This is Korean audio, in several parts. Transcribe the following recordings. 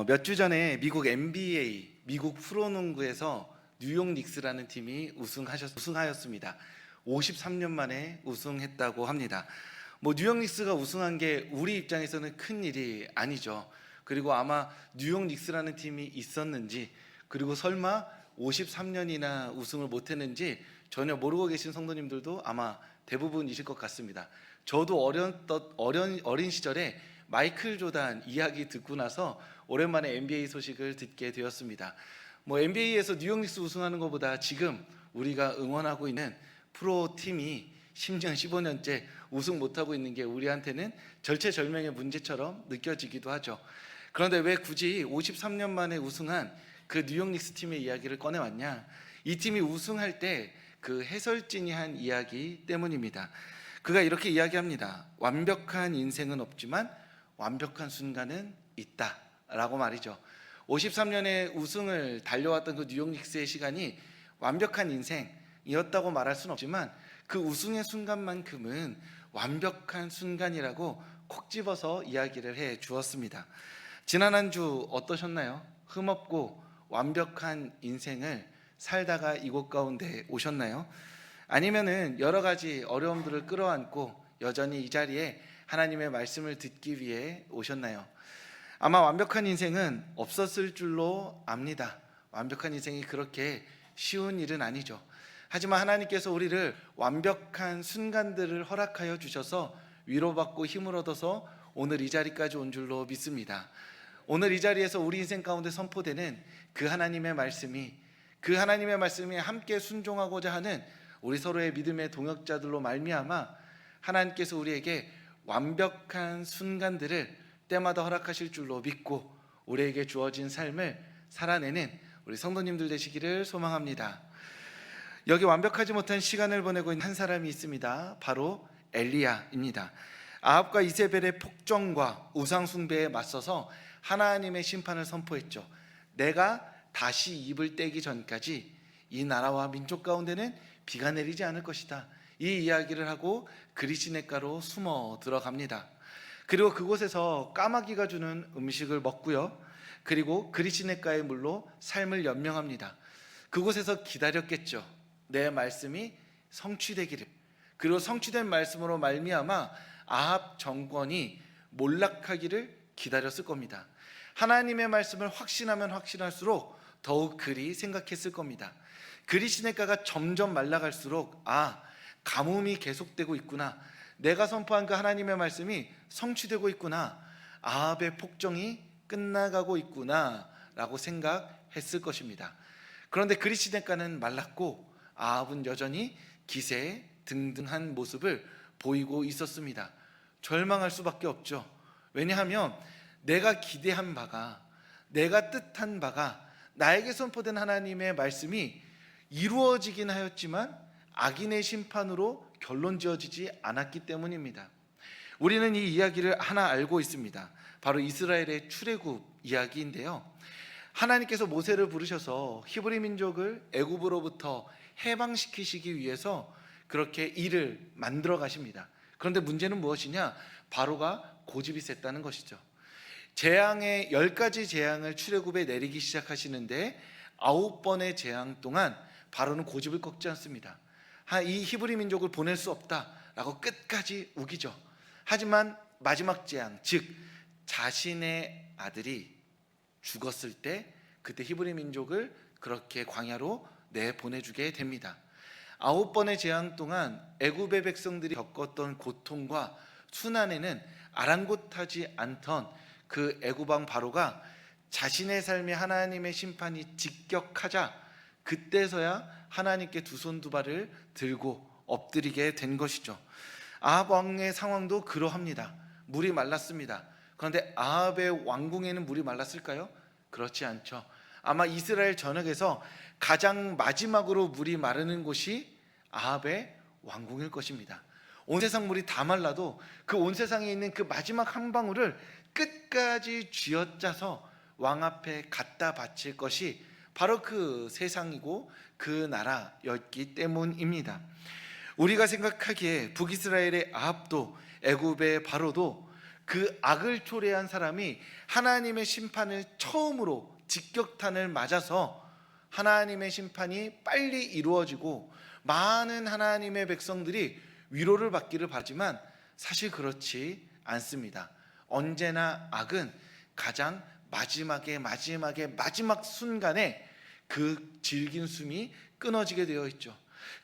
몇 주 전에 미국 NBA, 미국 프로농구에서 뉴욕 닉스라는 팀이 우승하였습니다. 53년 만에 우승했다고 합니다. 뉴욕 닉스가 우승한 게 우리 입장에서는 큰 일이 아니죠. 그리고 아마 뉴욕 닉스라는 팀이 있었는지, 그리고 설마 53년이나 우승을 못했는지 전혀 모르고 계신 성도님들도 아마 대부분이실 것 같습니다. 저도 어린 시절에 마이클 조단 이야기 듣고 나서 오랜만에 NBA 소식을 듣게 되었습니다. NBA에서 뉴욕 닉스 우승하는 것보다 지금 우리가 응원하고 있는 프로 팀이 10년, 15년째 우승 못하고 있는 게 우리한테는 절체절명의 문제처럼 느껴지기도 하죠. 그런데 왜 굳이 53년 만에 우승한 그 뉴욕 닉스 팀의 이야기를 꺼내왔냐? 이 팀이 우승할 때 그 해설진이 한 이야기 때문입니다. 그가 이렇게 이야기합니다. 완벽한 인생은 없지만 완벽한 순간은 있다 라고 말이죠. 53년의 우승을 달려왔던 그 뉴욕 닉스의 시간이 완벽한 인생이었다고 말할 수는 없지만 그 우승의 순간만큼은 완벽한 순간이라고 콕 집어서 이야기를 해 주었습니다. 지난 한 주 어떠셨나요? 흠없고 완벽한 인생을 살다가 이곳 가운데 오셨나요? 아니면은 여러 가지 어려움들을 끌어안고 여전히 이 자리에 하나님의 말씀을 듣기 위해 오셨나요? 아마 완벽한 인생은 없었을 줄로 압니다. 완벽한 인생이 그렇게 쉬운 일은 아니죠. 하지만 하나님께서 우리를 완벽한 순간들을 허락하여 주셔서 위로받고 힘을 얻어서 오늘 이 자리까지 온 줄로 믿습니다. 오늘 이 자리에서 우리 인생 가운데 선포되는 그 하나님의 말씀이 함께 순종하고자 하는 우리 서로의 믿음의 동역자들로 말미암아 하나님께서 우리에게 완벽한 순간들을 때마다 허락하실 줄로 믿고 우리에게 주어진 삶을 살아내는 우리 성도님들 되시기를 소망합니다. 여기 완벽하지 못한 시간을 보내고 있는 한 사람이 있습니다. 바로 엘리야입니다. 아합과 이세벨의 폭정과 우상 숭배에 맞서서 하나님의 심판을 선포했죠. 내가 다시 입을 떼기 전까지 이 나라와 민족 가운데는 비가 내리지 않을 것이다. 이 이야기를 하고 그리시네가로 숨어 들어갑니다. 그리고 그곳에서 까마귀가 주는 음식을 먹고요. 그리고 그리시네가의 물로 삶을 연명합니다. 그곳에서 기다렸겠죠. 내 말씀이 성취되기를. 그리고 성취된 말씀으로 말미암아 아합 정권이 몰락하기를 기다렸을 겁니다. 하나님의 말씀을 확신하면 확신할수록 더욱 그리 생각했을 겁니다. 그리시네가가 점점 말라갈수록 가뭄이 계속되고 있구나. 내가 선포한 그 하나님의 말씀이 성취되고 있구나. 아합의 폭정이 끝나가고 있구나 라고 생각했을 것입니다. 그런데 그리시네가는 말랐고 아합은 여전히 기세등등한 모습을 보이고 있었습니다. 절망할 수밖에 없죠. 왜냐하면 내가 기대한 바가, 내가 뜻한 바가, 나에게 선포된 하나님의 말씀이 이루어지긴 하였지만 악인의 심판으로 결론 지어지지 않았기 때문입니다. 우리는 이 이야기를 하나 알고 있습니다. 바로 이스라엘의 출애굽 이야기인데요. 하나님께서 모세를 부르셔서 히브리 민족을 애굽으로부터 해방시키시기 위해서 그렇게 일을 만들어 가십니다. 그런데 문제는 무엇이냐? 바로가 고집이 셌다는 것이죠. 재앙의 10가지 재앙을 출애굽에 내리기 시작하시는데 9번의 재앙 동안 바로는 고집을 꺾지 않습니다. 이 히브리 민족을 보낼 수 없다라고 끝까지 우기죠. 하지만 마지막 재앙, 즉 자신의 아들이 죽었을 때 그때 히브리 민족을 그렇게 광야로 내보내주게 됩니다. 9번의 재앙 동안 애굽의 백성들이 겪었던 고통과 순환에는 아랑곳하지 않던 그 애굽 왕 바로가 자신의 삶에 하나님의 심판이 직격하자 그때서야 하나님께 두 손 두 발을 들고 엎드리게 된 것이죠. 아합 왕의 상황도 그러합니다. 물이 말랐습니다. 그런데 아합의 왕궁에는 물이 말랐을까요? 그렇지 않죠. 아마 이스라엘 전역에서 가장 마지막으로 물이 마르는 곳이 아합의 왕궁일 것입니다. 온 세상 물이 다 말라도 그 온 세상에 있는 그 마지막 한 방울을 끝까지 쥐어짜서 왕 앞에 갖다 바칠 것이 바로 그 세상이고 그 나라였기 때문입니다. 우리가 생각하기에 북이스라엘의 아합도 애굽의 바로도 그 악을 초래한 사람이 하나님의 심판을 처음으로 직격탄을 맞아서 하나님의 심판이 빨리 이루어지고 많은 하나님의 백성들이 위로를 받기를 바라지만 사실 그렇지 않습니다. 언제나 악은 가장 마지막 순간에 그 질긴 숨이 끊어지게 되어 있죠.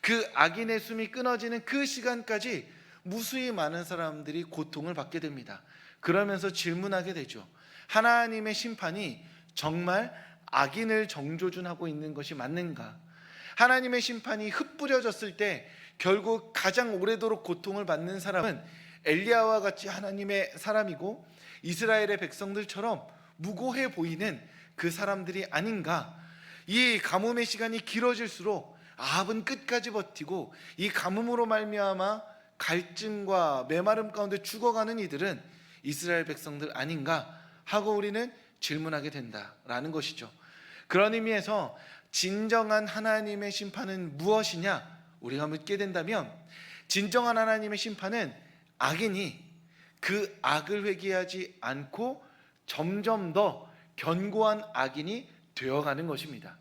그 악인의 숨이 끊어지는 그 시간까지 무수히 많은 사람들이 고통을 받게 됩니다. 그러면서 질문하게 되죠. 하나님의 심판이 정말 악인을 정조준하고 있는 것이 맞는가? 하나님의 심판이 흩뿌려졌을 때 결국 가장 오래도록 고통을 받는 사람은 엘리야와 같이 하나님의 사람이고 이스라엘의 백성들처럼 무고해 보이는 그 사람들이 아닌가? 이 가뭄의 시간이 길어질수록 아합은 끝까지 버티고 이 가뭄으로 말미암아 갈증과 메마름 가운데 죽어가는 이들은 이스라엘 백성들 아닌가 하고 우리는 질문하게 된다라는 것이죠. 그런 의미에서 진정한 하나님의 심판은 무엇이냐? 우리가 묻게 된다면 진정한 하나님의 심판은 악인이 그 악을 회개하지 않고 점점 더 견고한 악인이 되어가는 것입니다.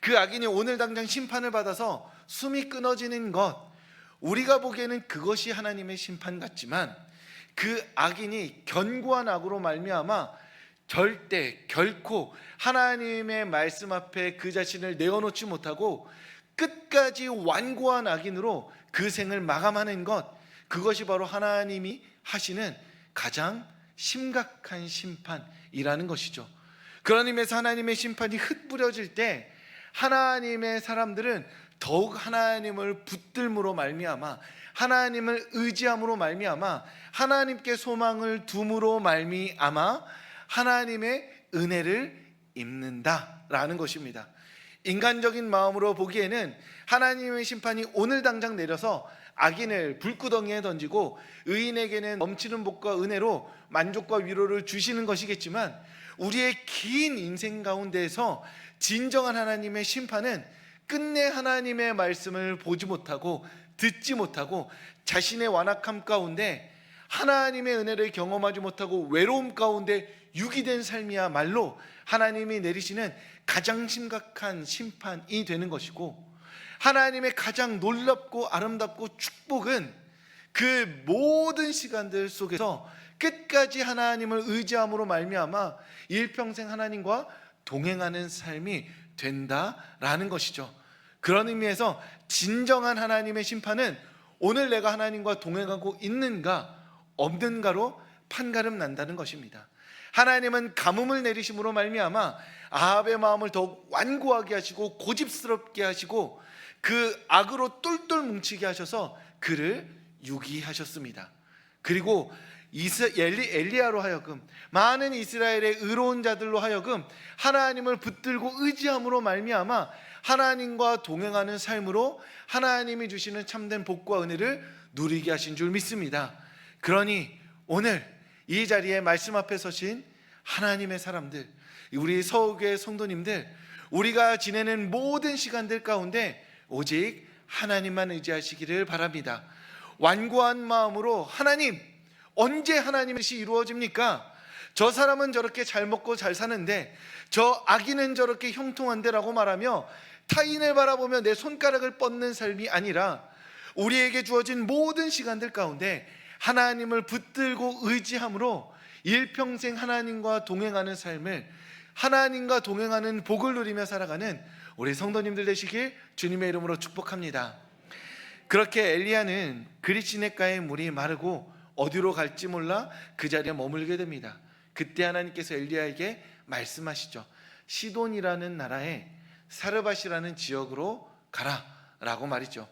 그 악인이 오늘 당장 심판을 받아서 숨이 끊어지는 것, 우리가 보기에는 그것이 하나님의 심판 같지만 그 악인이 견고한 악으로 말미암아 절대 결코 하나님의 말씀 앞에 그 자신을 내어놓지 못하고 끝까지 완고한 악인으로 그 생을 마감하는 것, 그것이 바로 하나님이 하시는 가장 심각한 심판이라는 것이죠. 그런 의미에서 하나님의 심판이 흩뿌려질 때 하나님의 사람들은 더욱 하나님을 붙들므로 말미암아, 하나님을 의지함으로 말미암아, 하나님께 소망을 둠으로 말미암아 하나님의 은혜를 입는다라는 것입니다. 인간적인 마음으로 보기에는 하나님의 심판이 오늘 당장 내려서 악인을 불구덩이에 던지고 의인에게는 넘치는 복과 은혜로 만족과 위로를 주시는 것이겠지만, 우리의 긴 인생 가운데에서 진정한 하나님의 심판은 끝내 하나님의 말씀을 보지 못하고 듣지 못하고 자신의 완악함 가운데 하나님의 은혜를 경험하지 못하고 외로움 가운데 유기된 삶이야말로 하나님이 내리시는 가장 심각한 심판이 되는 것이고, 하나님의 가장 놀랍고 아름답고 축복은 그 모든 시간들 속에서 끝까지 하나님을 의지함으로 말미암아 일평생 하나님과 동행하는 삶이 된다라는 것이죠. 그런 의미에서 진정한 하나님의 심판은 오늘 내가 하나님과 동행하고 있는가 없는가로 판가름 난다는 것입니다. 하나님은 가뭄을 내리심으로 말미암아 아합의 마음을 더욱 완고하게 하시고 고집스럽게 하시고 그 악으로 똘똘 뭉치게 하셔서 그를 유기하셨습니다. 그리고 엘리야로 하여금 많은 이스라엘의 의로운 자들로 하여금 하나님을 붙들고 의지함으로 말미암아 하나님과 동행하는 삶으로 하나님이 주시는 참된 복과 은혜를 누리게 하신 줄 믿습니다. 그러니 오늘 이 자리에 말씀 앞에 서신 하나님의 사람들, 우리 서울교회 성도님들, 우리가 지내는 모든 시간들 가운데 오직 하나님만 의지하시기를 바랍니다. 완고한 마음으로 하나님, 언제 하나님의 뜻이 이루어집니까? 저 사람은 저렇게 잘 먹고 잘 사는데 저 악인은 저렇게 형통한데 라고 말하며 타인을 바라보며 내 손가락을 뻗는 삶이 아니라 우리에게 주어진 모든 시간들 가운데 하나님을 붙들고 의지함으로 일평생 하나님과 동행하는 삶을, 하나님과 동행하는 복을 누리며 살아가는 우리 성도님들 되시길 주님의 이름으로 축복합니다. 그렇게 엘리야는 그릿시냇가의 물이 마르고 어디로 갈지 몰라 그 자리에 머물게 됩니다. 그때 하나님께서 엘리야에게 말씀하시죠. 시돈이라는 나라에 사르밧이라는 지역으로 가라 라고 말이죠.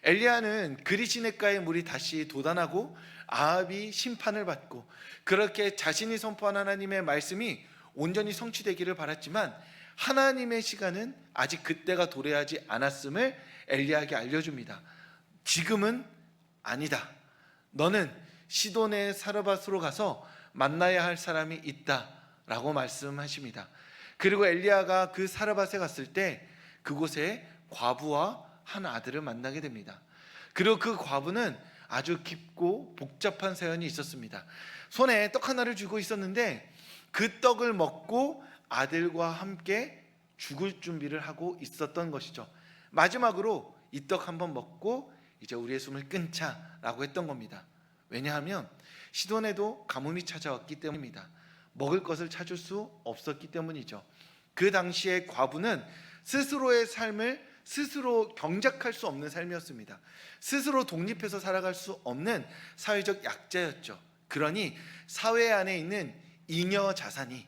엘리야는 그릿시냇가의 물이 다시 돋아나고 아합이 심판을 받고 그렇게 자신이 선포한 하나님의 말씀이 온전히 성취되기를 바랐지만 하나님의 시간은 아직 그때가 도래하지 않았음을 엘리야에게 알려줍니다. 지금은 아니다. 너는 시돈의 사르밧으로 가서 만나야 할 사람이 있다라고 말씀하십니다. 그리고 엘리야가 그 사르밧에 갔을 때 그곳에 과부와 한 아들을 만나게 됩니다. 그리고 그 과부는 아주 깊고 복잡한 사연이 있었습니다. 손에 떡 하나를 쥐고 있었는데 그 떡을 먹고 아들과 함께 죽을 준비를 하고 있었던 것이죠. 마지막으로 이 떡 한번 먹고 이제 우리의 숨을 끊자라고 했던 겁니다. 왜냐하면 시돈에도 가뭄이 찾아왔기 때문입니다. 먹을 것을 찾을 수 없었기 때문이죠. 그 당시에 과부는 스스로의 삶을 스스로 경작할 수 없는 삶이었습니다. 스스로 독립해서 살아갈 수 없는 사회적 약자였죠. 그러니 사회 안에 있는 잉여 자산이,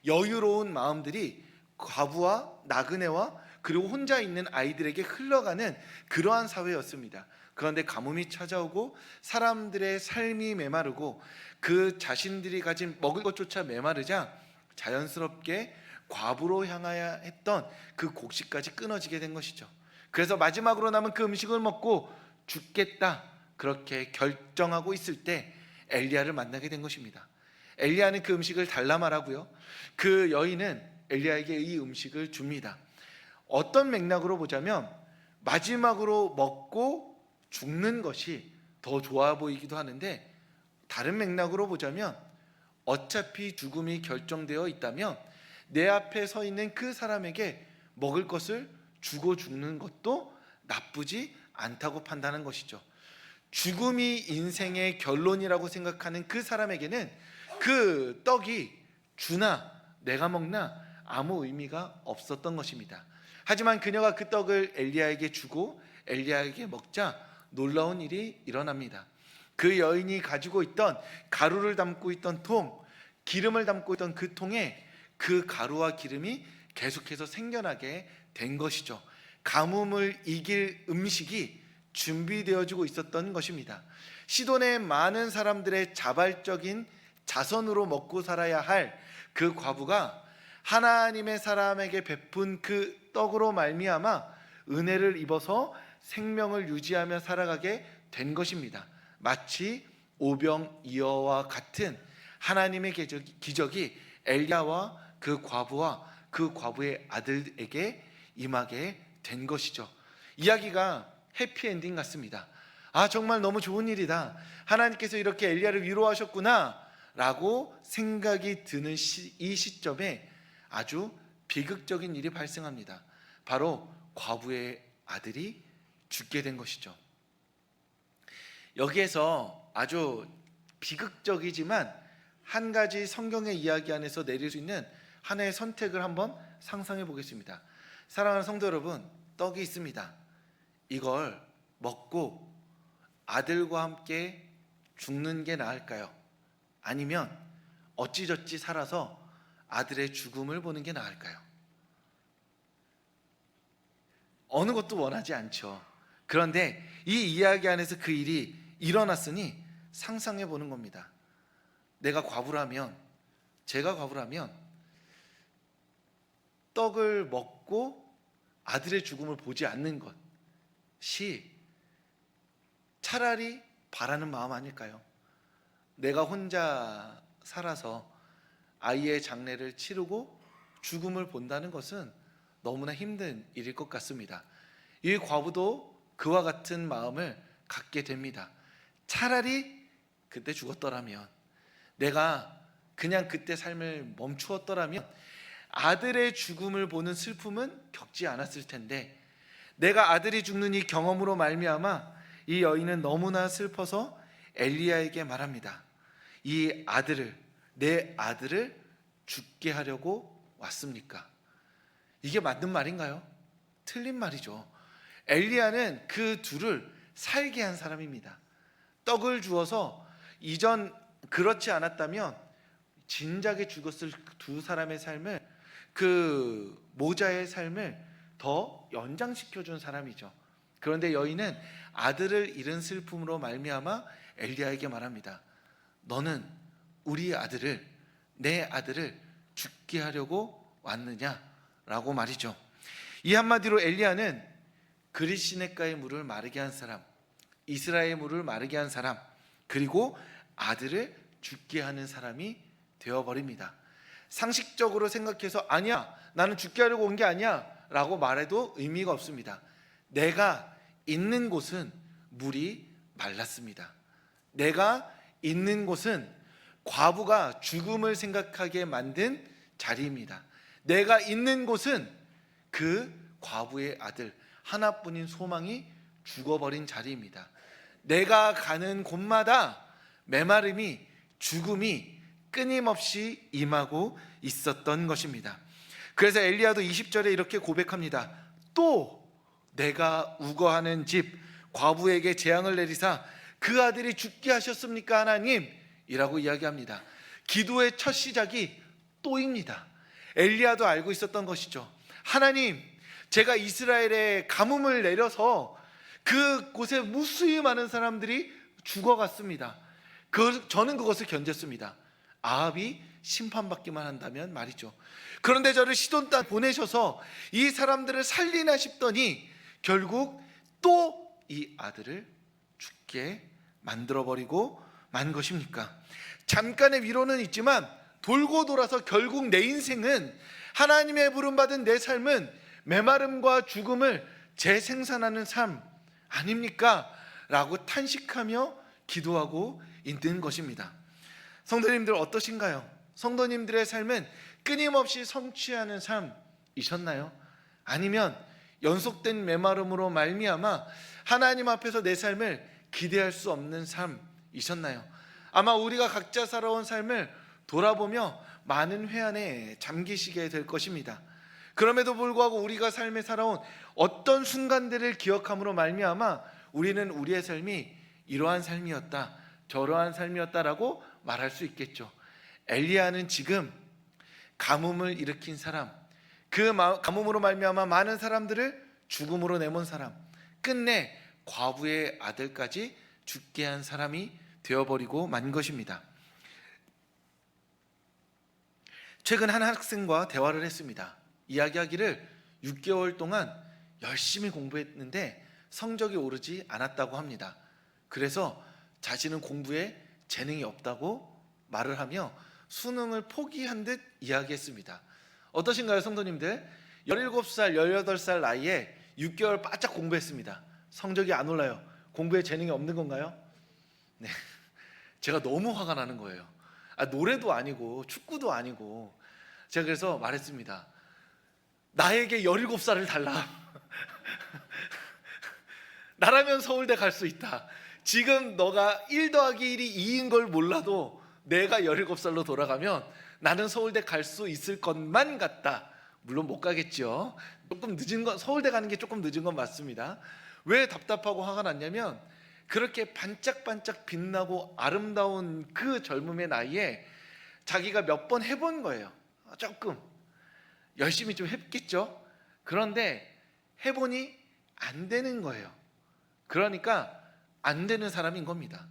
여유로운 마음들이 과부와 나그네와 그리고 혼자 있는 아이들에게 흘러가는 그러한 사회였습니다. 그런데 가뭄이 찾아오고 사람들의 삶이 메마르고 그 자신들이 가진 먹을 것조차 메마르자 자연스럽게 과부로 향하여 했던 그 곡식까지 끊어지게 된 것이죠. 그래서 마지막으로 남은 그 음식을 먹고 죽겠다 그렇게 결정하고 있을 때 엘리야를 만나게 된 것입니다. 엘리야는 그 음식을 달라 말하고요, 그 여인은 엘리야에게 이 음식을 줍니다. 어떤 맥락으로 보자면 마지막으로 먹고 죽는 것이 더 좋아 보이기도 하는데, 다른 맥락으로 보자면 어차피 죽음이 결정되어 있다면 내 앞에 서 있는 그 사람에게 먹을 것을 주고 죽는 것도 나쁘지 않다고 판단한 것이죠. 죽음이 인생의 결론이라고 생각하는 그 사람에게는 그 떡이 주나 내가 먹나 아무 의미가 없었던 것입니다. 하지만 그녀가 그 떡을 엘리야에게 주고 엘리야에게 먹자 놀라운 일이 일어납니다. 그 여인이 가지고 있던 가루를 담고 있던 통, 기름을 담고 있던 그 통에 그 가루와 기름이 계속해서 생겨나게 된 것이죠. 가뭄을 이길 음식이 준비되어지고 있었던 것입니다. 시돈의 많은 사람들의 자발적인 자선으로 먹고 살아야 할 그 과부가 하나님의 사람에게 베푼 그 떡으로 말미암아 은혜를 입어서 생명을 유지하며 살아가게 된 것입니다. 마치 오병이어와 같은 하나님의 기적이 엘리야와 그 과부와 그 과부의 아들에게 임하게 된 것이죠. 이야기가 해피엔딩 같습니다. 아, 정말 너무 좋은 일이다, 하나님께서 이렇게 엘리야를 위로하셨구나 라고 생각이 드는 이 시점에 아주 비극적인 일이 발생합니다. 바로 과부의 아들이 죽게 된 것이죠. 여기에서 아주 비극적이지만 한 가지 성경의 이야기 안에서 내릴 수 있는 하나의 선택을 한번 상상해 보겠습니다. 사랑하는 성도 여러분, 떡이 있습니다. 이걸 먹고 아들과 함께 죽는 게 나을까요? 아니면 어찌저찌 살아서 아들의 죽음을 보는 게 나을까요? 어느 것도 원하지 않죠. 그런데 이 이야기 안에서 그 일이 일어났으니 상상해 보는 겁니다. 내가 과부라면, 제가 과부라면 떡을 먹고 아들의 죽음을 보지 않는 것이 차라리 바라는 마음 아닐까요? 내가 혼자 살아서 아이의 장례를 치르고 죽음을 본다는 것은 너무나 힘든 일일 것 같습니다. 이 과부도 그와 같은 마음을 갖게 됩니다. 차라리 그때 죽었더라면, 내가 그냥 그때 삶을 멈추었더라면 아들의 죽음을 보는 슬픔은 겪지 않았을 텐데, 내가 아들이 죽는 이 경험으로 말미암아 이 여인은 너무나 슬퍼서 엘리야에게 말합니다. 이 아들을, 내 아들을 죽게 하려고 왔습니까? 이게 맞는 말인가요? 틀린 말이죠. 엘리야는 그 둘을 살게 한 사람입니다. 떡을 주어서 이전 그렇지 않았다면 진작에 죽었을 두 사람의 삶을, 그 모자의 삶을 더 연장시켜준 사람이죠. 그런데 여인은 아들을 잃은 슬픔으로 말미암아 엘리야에게 말합니다. 너는 우리 아들을, 내 아들을 죽게 하려고 왔느냐라고 말이죠. 이 한마디로 엘리야는 그릿시냇가의 물을 마르게 한 사람, 이스라엘의 물을 마르게 한 사람, 그리고 아들을 죽게 하는 사람이 되어버립니다. 상식적으로 생각해서 아니야, 나는 죽게 하려고 온 게 아니야 라고 말해도 의미가 없습니다. 내가 있는 곳은 물이 말랐습니다. 내가 있는 곳은 과부가 죽음을 생각하게 만든 자리입니다. 내가 있는 곳은 그 과부의 아들 하나뿐인 소망이 죽어버린 자리입니다. 내가 가는 곳마다 메마름이, 죽음이 끊임없이 임하고 있었던 것입니다. 그래서 엘리야도 20절에 이렇게 고백합니다. 또 내가 우거하는 집 과부에게 재앙을 내리사 그 아들이 죽게 하셨습니까 하나님? 이라고 이야기합니다. 기도의 첫 시작이 또입니다. 엘리야도 알고 있었던 것이죠. 하나님, 제가 이스라엘에 가뭄을 내려서 그곳에 무수히 많은 사람들이 죽어갔습니다. 저는 그것을 견뎠습니다. 아합이 심판받기만 한다면 말이죠. 그런데 저를 시돈 땅 보내셔서 이 사람들을 살리나 싶더니 결국 또 이 아들을 죽게 만들어버리고 만 것입니까? 잠깐의 위로는 있지만 돌고 돌아서 결국 내 인생은, 하나님의 부름받은 내 삶은 메마름과 죽음을 재생산하는 삶 아닙니까? 라고 탄식하며 기도하고 있는 것입니다. 성도님들 어떠신가요? 성도님들의 삶은 끊임없이 성취하는 삶이셨나요? 아니면 연속된 메마름으로 말미암아 하나님 앞에서 내 삶을 기대할 수 없는 삶이셨나요? 아마 우리가 각자 살아온 삶을 돌아보며 많은 회한에 잠기시게 될 것입니다. 그럼에도 불구하고 우리가 삶에 살아온 어떤 순간들을 기억함으로 말미암아 우리는 우리의 삶이 이러한 삶이었다, 저러한 삶이었다라고 말할 수 있겠죠. 엘리야는 지금 가뭄을 일으킨 사람, 그 가뭄으로 말미암아 많은 사람들을 죽음으로 내몬 사람, 끝내 과부의 아들까지 죽게 한 사람이 되어버리고 만 것입니다. 최근 한 학생과 대화를 했습니다. 이야기하기를 6개월 동안 열심히 공부했는데 성적이 오르지 않았다고 합니다. 그래서 자신은 공부에 재능이 없다고 말을 하며 수능을 포기한 듯 이야기했습니다. 어떠신가요, 성도님들? 17살, 18살 나이에 6개월 바짝 공부했습니다. 성적이 안 올라요. 공부에 재능이 없는 건가요? 네, 제가 너무 화가 나는 거예요. 노래도 아니고 축구도 아니고. 제가 그래서 말했습니다. 나에게 17살을 달라. 나라면 서울대 갈 수 있다. 지금 너가 1 더하기 1이 2인 걸 몰라도 내가 17살로 돌아가면 나는 서울대 갈 수 있을 것만 같다. 물론 못 가겠죠. 조금 늦은 건, 서울대 가는 게 조금 늦은 건 맞습니다. 왜 답답하고 화가 났냐면 그렇게 반짝반짝 빛나고 아름다운 그 젊음의 나이에 자기가 몇 번 해본 거예요. 조금 열심히 좀 했겠죠. 그런데 해보니 안 되는 거예요. 그러니까 안 되는 사람인 겁니다.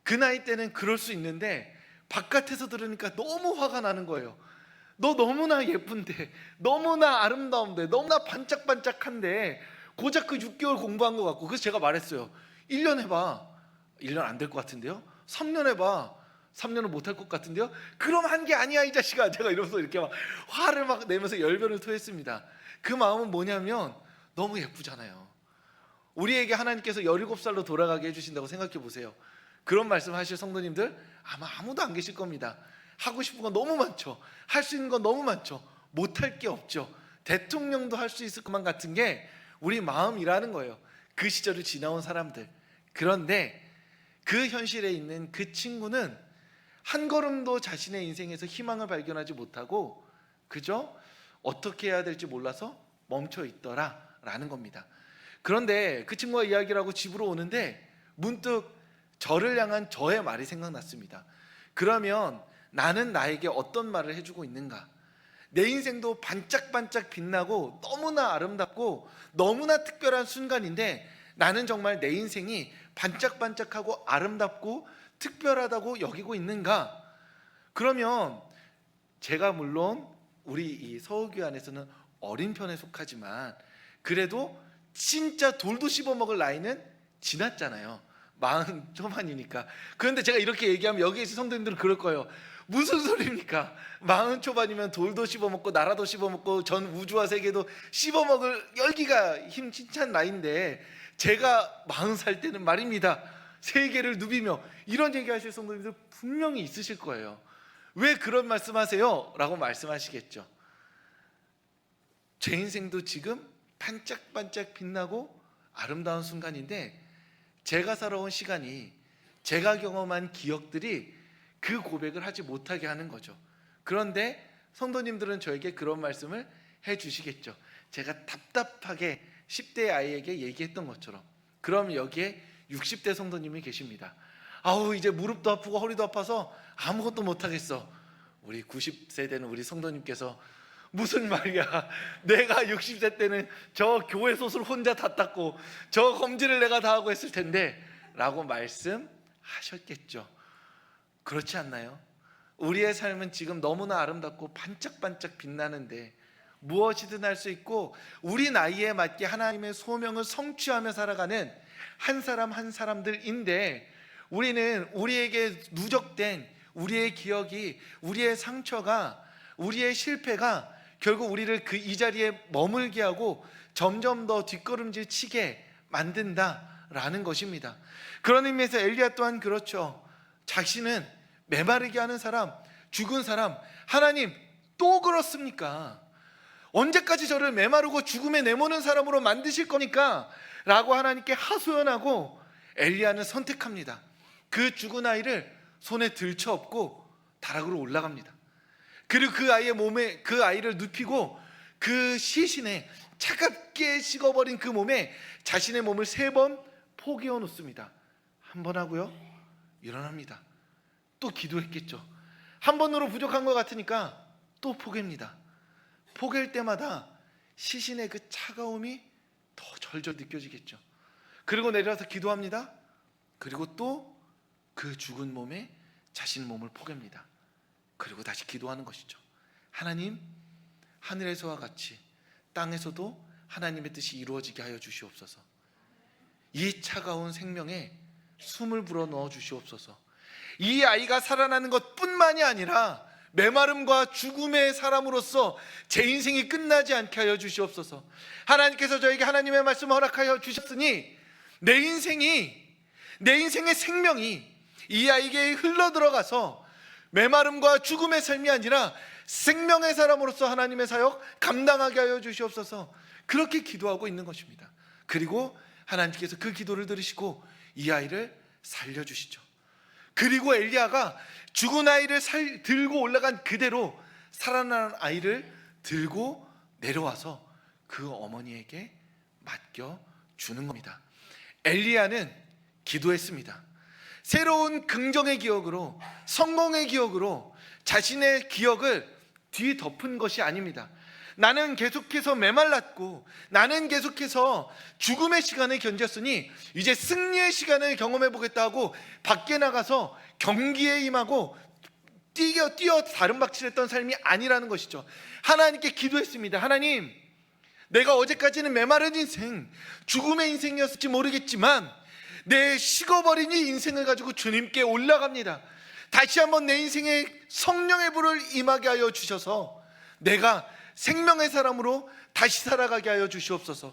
그 나이 때는 그럴 수 있는데 바깥에서 들으니까 너무 화가 나는 거예요. 너 너무나 예쁜데, 너무나 아름다운데, 너무나 반짝반짝한데 고작 그 6개월 공부한 것 같고. 그래서 제가 말했어요. 1년 해봐. 1년 안 될 것 같은데요? 3년 해봐. 3년은 못 할 것 같은데요? 그럼 한 게 아니야 이 자식아. 제가 이러면서 이렇게 막 화를 막 내면서 열변을 토했습니다. 그 마음은 뭐냐면 너무 예쁘잖아요. 우리에게 하나님께서 17살로 돌아가게 해주신다고 생각해 보세요. 그런 말씀 하실 성도님들 아마 아무도 안 계실 겁니다. 하고 싶은 건 너무 많죠. 할 수 있는 건 너무 많죠. 못할 게 없죠. 대통령도 할 수 있을 것만 같은 게 우리 마음이라는 거예요. 그 시절을 지나온 사람들. 그런데 그 현실에 있는 그 친구는 한 걸음도 자신의 인생에서 희망을 발견하지 못하고 그저 어떻게 해야 될지 몰라서 멈춰 있더라라는 겁니다. 그런데 그 친구가 이야기를 하고 집으로 오는데 문득 저를 향한 저의 말이 생각났습니다. 그러면 나는 나에게 어떤 말을 해주고 있는가? 내 인생도 반짝반짝 빛나고 너무나 아름답고 너무나 특별한 순간인데 나는 정말 내 인생이 반짝반짝하고 아름답고 특별하다고 여기고 있는가? 그러면 제가 물론 우리 이 서울교회 안에서는 어린 편에 속하지만 그래도 진짜 돌도 씹어먹을 나이는 지났잖아요. 40 초반이니까. 그런데 제가 이렇게 얘기하면 여기 계신 성도님들은 그럴 거예요. 무슨 소리입니까? 40 초반이면 돌도 씹어먹고 나라도 씹어먹고 전 우주와 세계도 씹어먹을 열기가 힘찬 나이인데 제가 40살 때는 말입니다, 세계를 누비며, 이런 얘기하실 성도님들 분명히 있으실 거예요. 왜 그런 말씀하세요? 라고 말씀하시겠죠. 제 인생도 지금 반짝반짝 빛나고 아름다운 순간인데, 제가 살아온 시간이, 제가 경험한 기억들이 그 고백을 하지 못하게 하는 거죠. 그런데 성도님들은 저에게 그런 말씀을 해주시겠죠. 제가 답답하게 10대 아이에게 얘기했던 것처럼. 그럼 여기에 60대 성도님이 계십니다. 아우, 이제 무릎도 아프고 허리도 아파서 아무것도 못하겠어. 우리 90세 되는 우리 성도님께서 무슨 말이야, 내가 60세 때는 저 교회 솥을 혼자 다 닦고 저 검지를 내가 다 하고 했을 텐데 라고 말씀하셨겠죠. 그렇지 않나요? 우리의 삶은 지금 너무나 아름답고 반짝반짝 빛나는데 무엇이든 할 수 있고, 우리 나이에 맞게 하나님의 소명을 성취하며 살아가는 한 사람 한 사람들인데, 우리는 우리에게 누적된 우리의 기억이, 우리의 상처가, 우리의 실패가 결국 우리를 이 자리에 머물게 하고 점점 더 뒷걸음질 치게 만든다라는 것입니다. 그런 의미에서 엘리야 또한 그렇죠. 자신은 메마르게 하는 사람, 죽은 사람, 하나님 또 그렇습니까? 언제까지 저를 메마르고 죽음에 내모는 사람으로 만드실 거니까? 라고 하나님께 하소연하고 엘리야는 선택합니다. 그 죽은 아이를 손에 들쳐업고 다락으로 올라갑니다. 그리고 그 아이의 몸에, 그 아이를 눕히고 그 시신에, 차갑게 식어버린 그 몸에 자신의 몸을 3번 포개어 놓습니다. 한 번 하고요, 일어납니다. 또 기도했겠죠. 한 번으로 부족한 것 같으니까 또 포개입니다. 포갤 때마다 시신의 그 차가움이 더 절절 느껴지겠죠. 그리고 내려와서 기도합니다. 그리고 또 그 죽은 몸에 자신 몸을 포갭니다. 그리고 다시 기도하는 것이죠. 하나님, 하늘에서와 같이 땅에서도 하나님의 뜻이 이루어지게 하여 주시옵소서. 이 차가운 생명에 숨을 불어넣어 주시옵소서. 이 아이가 살아나는 것뿐만이 아니라 메마름과 죽음의 사람으로서 제 인생이 끝나지 않게 하여 주시옵소서. 하나님께서 저에게 하나님의 말씀을 허락하여 주셨으니 내 인생의 생명이 이 아이에게 흘러들어가서 메마름과 죽음의 삶이 아니라 생명의 사람으로서 하나님의 사역 감당하게 하여 주시옵소서. 그렇게 기도하고 있는 것입니다. 그리고 하나님께서 그 기도를 들으시고 이 아이를 살려주시죠. 그리고 엘리야가 죽은 아이를 들고 올라간 그대로 살아난 아이를 들고 내려와서 그 어머니에게 맡겨주는 겁니다. 엘리야는 기도했습니다. 새로운 긍정의 기억으로, 성공의 기억으로 자신의 기억을 뒤덮은 것이 아닙니다. 나는 계속해서 메말랐고, 나는 계속해서 죽음의 시간을 견뎠으니 이제 승리의 시간을 경험해 보겠다 하고 밖에 나가서 경기에 임하고 뛰어 다름박질했던 삶이 아니라는 것이죠. 하나님께 기도했습니다. 하나님, 내가 어제까지는 메마른 인생, 죽음의 인생이었을지 모르겠지만 내 식어버린 이 인생을 가지고 주님께 올라갑니다. 다시 한번 내 인생에 성령의 불을 임하게 하여 주셔서 내가 생명의 사람으로 다시 살아가게 하여 주시옵소서.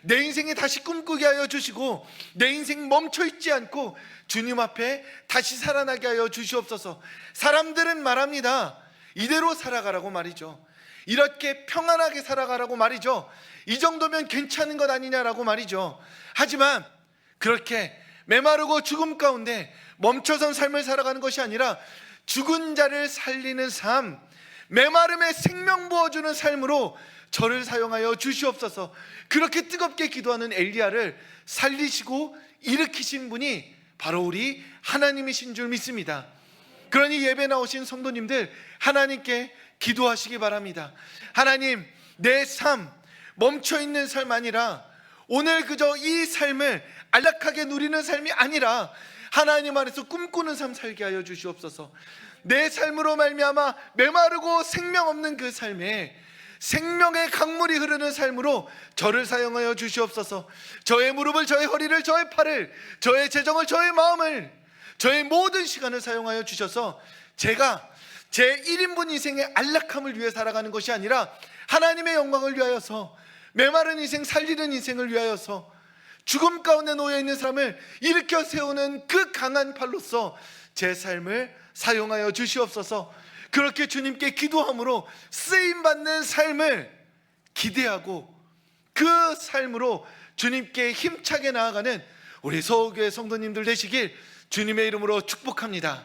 내 인생에 다시 꿈꾸게 하여 주시고 내 인생 멈춰있지 않고 주님 앞에 다시 살아나게 하여 주시옵소서. 사람들은 말합니다. 이대로 살아가라고 말이죠. 이렇게 평안하게 살아가라고 말이죠. 이 정도면 괜찮은 것 아니냐라고 말이죠. 하지만 그렇게 메마르고 죽음 가운데 멈춰선 삶을 살아가는 것이 아니라 죽은 자를 살리는 삶, 메마름에 생명 부어주는 삶으로 저를 사용하여 주시옵소서. 그렇게 뜨겁게 기도하는 엘리야를 살리시고 일으키신 분이 바로 우리 하나님이신 줄 믿습니다. 그러니 예배 나오신 성도님들, 하나님께 기도하시기 바랍니다. 하나님, 내 삶, 멈춰있는 삶 아니라 오늘 그저 이 삶을 안락하게 누리는 삶이 아니라 하나님 안에서 꿈꾸는 삶 살게 하여 주시옵소서. 내 삶으로 말미암아 메마르고 생명 없는 그 삶에 생명의 강물이 흐르는 삶으로 저를 사용하여 주시옵소서. 저의 무릎을, 저의 허리를, 저의 팔을, 저의 재정을, 저의 마음을, 저의 모든 시간을 사용하여 주셔서 제가 제 1인분 인생의 안락함을 위해 살아가는 것이 아니라 하나님의 영광을 위하여서, 메마른 인생 살리는 인생을 위하여서, 죽음 가운데 놓여 있는 사람을 일으켜 세우는 그 강한 팔로서 제 삶을 사용하여 주시옵소서. 그렇게 주님께 기도함으로 쓰임받는 삶을 기대하고 그 삶으로 주님께 힘차게 나아가는 우리 서울교회 성도님들 되시길 주님의 이름으로 축복합니다.